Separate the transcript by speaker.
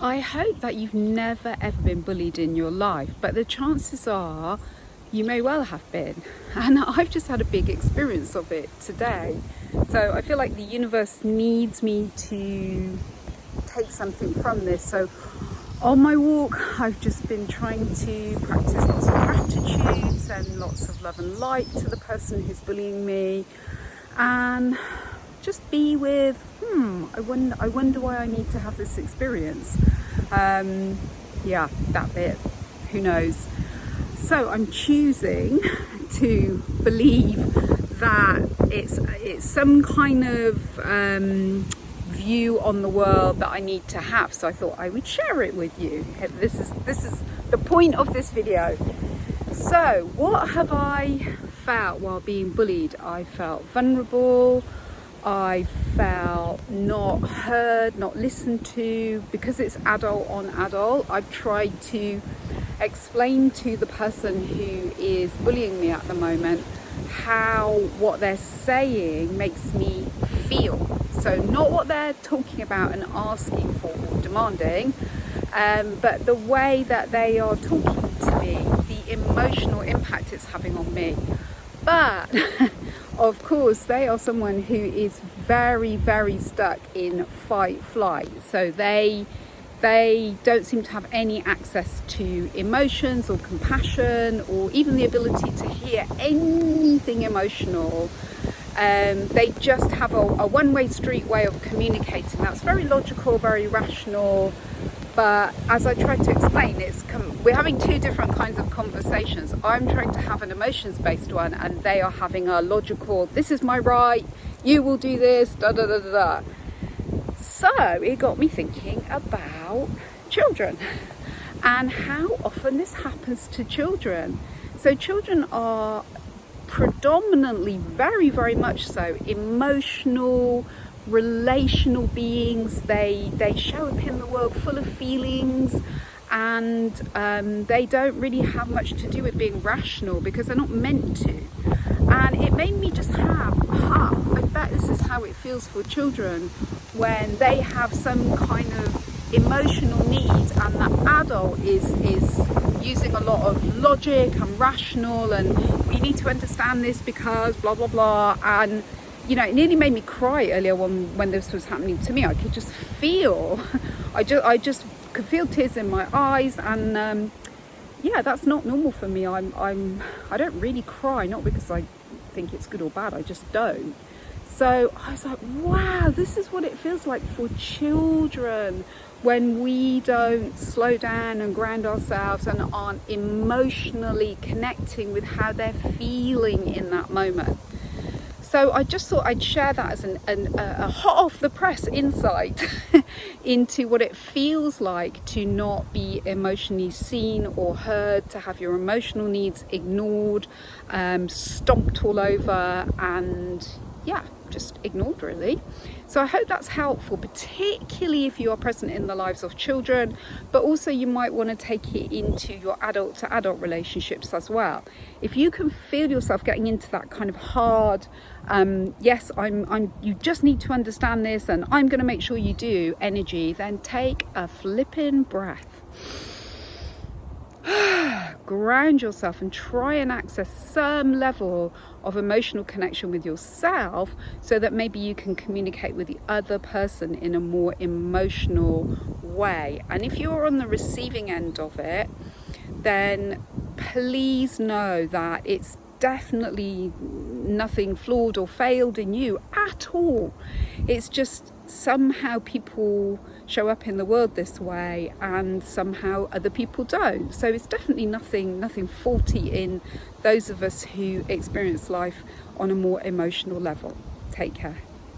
Speaker 1: I hope that you've never ever been bullied in your life, but the chances are you may well have been. And I've just had a big experience of it today. So I feel like the universe needs me to take something from this. So on my walk, I've just been trying to practice lots of gratitude, send lots of love and light to the person who's bullying me, and just be with, I wonder why I need to have this experience. Yeah, that bit, who knows. So I'm choosing to believe that it's some kind of view on the world that I need to have. So I thought I would share it with you. This is the point of this video. So what have I felt while being bullied? I felt vulnerable. I felt not heard, not listened to. Because it's adult on adult, I've tried to explain to the person who is bullying me at the moment how what they're saying makes me feel. So not what they're talking about and asking for or demanding, but the way that they are talking to me, the emotional impact it's having on me. But of course, they are someone who is very, very stuck in fight flight. So they don't seem to have any access to emotions or compassion or even the ability to hear anything emotional. They just have a one-way street way of communicating. That's very logical, very rational. But as I tried to explain, we're having two different kinds of conversations. I'm trying to have an emotions-based one, and they are having a logical, this is my right, you will do this, da da da da da. So it got me thinking about children and how often this happens to children. So children are predominantly, very, very much so, emotional, relational beings. They show up in the world full of feelings, and they don't really have much to do with being rational because they're not meant to. And it made me just I bet this is how it feels for children when they have some kind of emotional needs, and the adult is using a lot of logic and rational, and we need to understand this because blah blah blah. And you know, it nearly made me cry earlier when this was happening to me. I could just feel, I just could feel tears in my eyes, and yeah, that's not normal for me. I don't really cry, not because I think it's good or bad, I just don't. So I was like, wow, this is what it feels like for children when we don't slow down and ground ourselves and aren't emotionally connecting with how they're feeling in that moment. So I just thought I'd share that as a hot off the press insight into what it feels like to not be emotionally seen or heard, to have your emotional needs ignored, stomped all over, and yeah, just ignored really. So I hope that's helpful, particularly if you are present in the lives of children, but also you might want to take it into your adult to adult relationships as well. If you can feel yourself getting into that kind of hard, yes, you just need to understand this and I'm going to make sure you do energy, then take a flipping breath. Ground yourself and try and access some level of emotional connection with yourself so that maybe you can communicate with the other person in a more emotional way. And if you're on the receiving end of it, then please know that it's definitely nothing flawed or failed in you at all. It's just somehow people show up in the world this way and somehow other people don't. So it's definitely nothing faulty in those of us who experience life on a more emotional level. Take care.